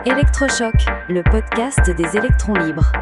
Électrochoc, le podcast des électrons libres.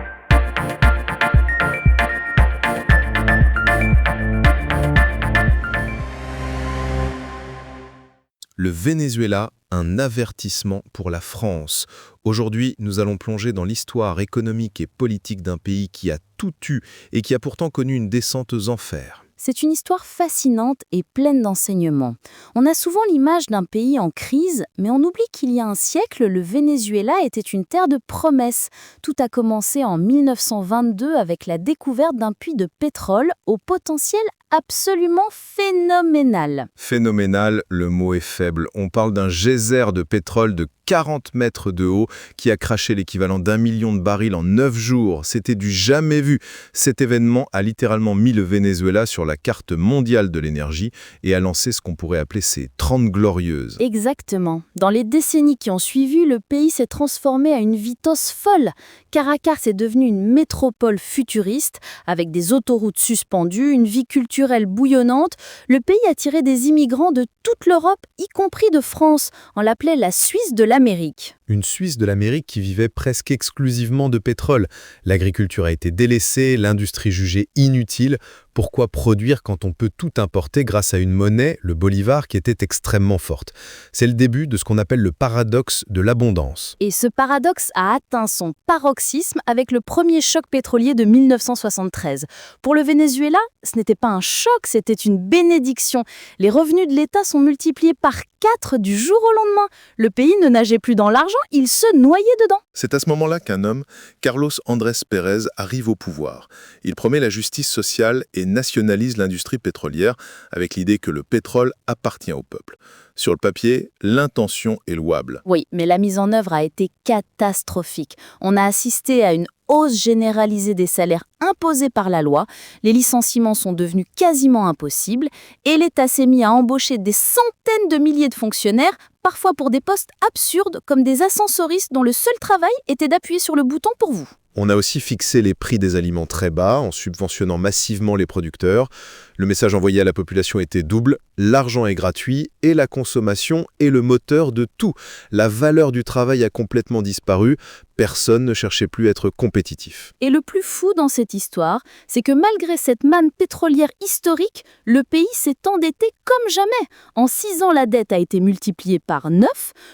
Le Venezuela, un avertissement pour la France. Aujourd'hui, nous allons plonger dans l'histoire économique et politique d'un pays qui a tout eu et qui a pourtant connu une descente aux enfers. C'est une histoire fascinante et pleine d'enseignements. On a souvent l'image d'un pays en crise, mais on oublie qu'il y a un siècle, le Venezuela était une terre de promesses. Tout a commencé en 1922 avec la découverte d'un puits de pétrole au potentiel absolument phénoménal. Phénoménal, le mot est faible. On parle d'un geyser de pétrole de 40 mètres de haut qui a craché l'équivalent d'1 million de barils en 9 jours. C'était du jamais vu. Cet événement a littéralement mis le Venezuela sur la carte mondiale de l'énergie et a lancé ce qu'on pourrait appeler ses 30 glorieuses. Exactement. Dans les décennies qui ont suivi, le pays s'est transformé à une vitesse folle. Caracas est devenue une métropole futuriste, avec des autoroutes suspendues, une vie culturelle bouillonnante. Le pays attirait des immigrants de toute l'Europe, y compris de France. On l'appelait la Suisse de l'Amérique. Une Suisse de l'Amérique qui vivait presque exclusivement de pétrole. L'agriculture a été délaissée, l'industrie jugée inutile. Pourquoi produire quand on peut tout importer grâce à une monnaie, le bolivar, qui était extrêmement forte? C'est le début de ce qu'on appelle le paradoxe de l'abondance. Et ce paradoxe a atteint son paroxysme avec le premier choc pétrolier de 1973. Pour le Venezuela, ce n'était pas un choc, c'était une bénédiction. Les revenus de l'État sont multipliés par 4 du jour au lendemain. Le pays ne nageait plus dans l'argent, il se noyait dedans. C'est à ce moment-là qu'un homme, Carlos Andrés Pérez, arrive au pouvoir. Il promet la justice sociale et nationalise l'industrie pétrolière avec l'idée que le pétrole appartient au peuple. Sur le papier, l'intention est louable. Oui, mais la mise en œuvre a été catastrophique. On a assisté à une hausse généralisée des salaires imposés par la loi, les licenciements sont devenus quasiment impossibles et l'État s'est mis à embaucher des centaines de milliers de fonctionnaires, parfois pour des postes absurdes comme des ascensoristes dont le seul travail était d'appuyer sur le bouton pour vous. On a aussi fixé les prix des aliments très bas en subventionnant massivement les producteurs. Le message envoyé à la population était double, l'argent est gratuit et la consommation est le moteur de tout. La valeur du travail a complètement disparu, personne ne cherchait plus à être compétitif. Et le plus fou dans cette histoire, c'est que malgré cette manne pétrolière historique, le pays s'est endetté comme jamais. En 6 ans, la dette a été multipliée par 9.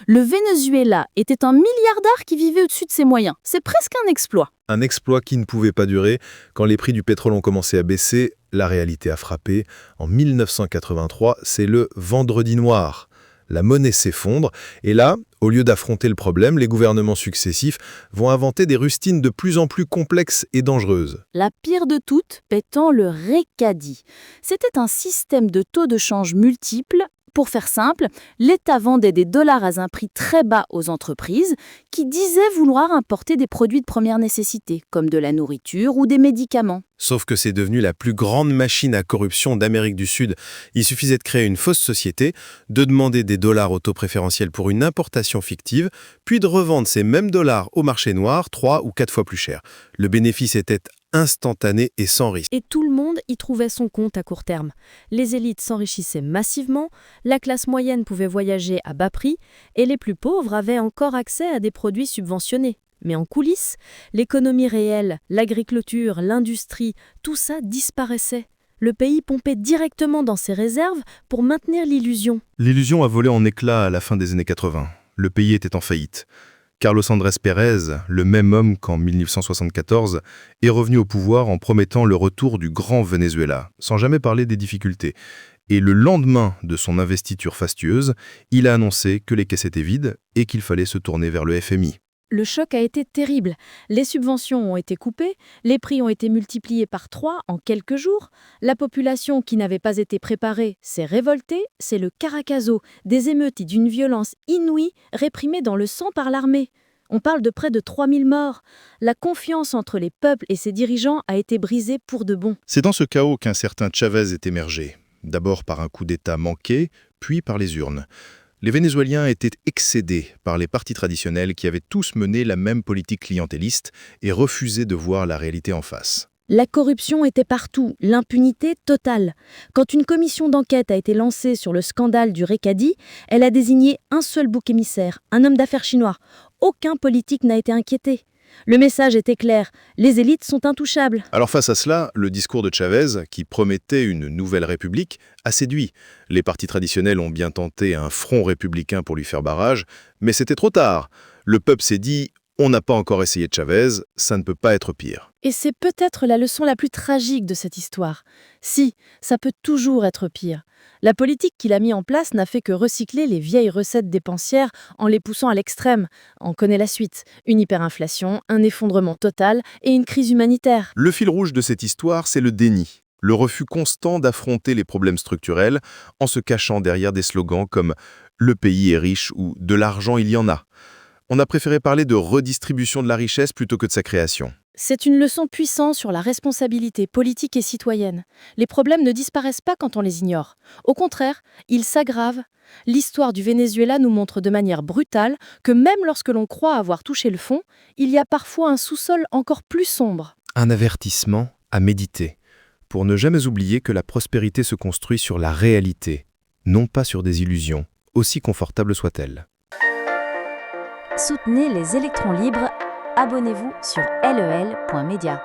Le Venezuela était un milliardaire qui vivait au-dessus de ses moyens. C'est presque un exploit. Un exploit qui ne pouvait pas durer. Quand les prix du pétrole ont commencé à baisser, la réalité a frappé. En 1983, c'est le vendredi noir. La monnaie s'effondre et là, au lieu d'affronter le problème, les gouvernements successifs vont inventer des rustines de plus en plus complexes et dangereuses. La pire de toutes étant le Recadi. C'était un système de taux de change multiples. Pour faire simple, l'État vendait des dollars à un prix très bas aux entreprises qui disaient vouloir importer des produits de première nécessité, comme de la nourriture ou des médicaments. Sauf que c'est devenu la plus grande machine à corruption d'Amérique du Sud. Il suffisait de créer une fausse société, de demander des dollars au taux préférentiel pour une importation fictive, puis de revendre ces mêmes dollars au marché noir 3 ou 4 fois plus cher. Le bénéfice était instantané et sans risque. Et tout le monde y trouvait son compte à court terme. Les élites s'enrichissaient massivement, la classe moyenne pouvait voyager à bas prix et les plus pauvres avaient encore accès à des produits subventionnés. Mais en coulisses, l'économie réelle, l'agriculture, l'industrie, tout ça disparaissait. Le pays pompait directement dans ses réserves pour maintenir l'illusion. L'illusion a volé en éclats à la fin des années 80. Le pays était en faillite. Carlos Andrés Pérez, le même homme qu'en 1974, est revenu au pouvoir en promettant le retour du grand Venezuela, sans jamais parler des difficultés. Et le lendemain de son investiture fastueuse, il a annoncé que les caisses étaient vides et qu'il fallait se tourner vers le FMI. Le choc a été terrible. Les subventions ont été coupées, les prix ont été multipliés par 3 en quelques jours. La population qui n'avait pas été préparée s'est révoltée. C'est le Caracazo, des émeutes d'une violence inouïe réprimée dans le sang par l'armée. On parle de près de 3000 morts. La confiance entre les peuples et ses dirigeants a été brisée pour de bon. C'est dans ce chaos qu'un certain Chavez est émergé. D'abord par un coup d'État manqué, puis par les urnes. Les Vénézuéliens étaient excédés par les partis traditionnels qui avaient tous mené la même politique clientéliste et refusé de voir la réalité en face. La corruption était partout, l'impunité totale. Quand une commission d'enquête a été lancée sur le scandale du Recadi, elle a désigné un seul bouc émissaire, un homme d'affaires chinois. aucun politique n'a été inquiété. Le message était clair, les élites sont intouchables. Alors face à cela, le discours de Chavez, qui promettait une nouvelle république, a séduit. Les partis traditionnels ont bien tenté un front républicain pour lui faire barrage, mais c'était trop tard. Le peuple s'est dit « on n'a pas encore essayé de Chavez, ça ne peut pas être pire ». Et c'est peut-être la leçon la plus tragique de cette histoire. Si, ça peut toujours être pire. La politique qu'il a mis en place n'a fait que recycler les vieilles recettes dépensières en les poussant à l'extrême. On connaît la suite. Une hyperinflation, un effondrement total et une crise humanitaire. Le fil rouge de cette histoire, c'est le déni. Le refus constant d'affronter les problèmes structurels en se cachant derrière des slogans comme « le pays est riche » ou « de l'argent il y en a ». On a préféré parler de redistribution de la richesse plutôt que de sa création. C'est une leçon puissante sur la responsabilité politique et citoyenne. Les problèmes ne disparaissent pas quand on les ignore. Au contraire, ils s'aggravent. L'histoire du Venezuela nous montre de manière brutale que même lorsque l'on croit avoir touché le fond, il y a parfois un sous-sol encore plus sombre. Un avertissement à méditer, pour ne jamais oublier que la prospérité se construit sur la réalité, non pas sur des illusions, aussi confortables soient-elles. Soutenez les électrons libres. Abonnez-vous sur lel.media.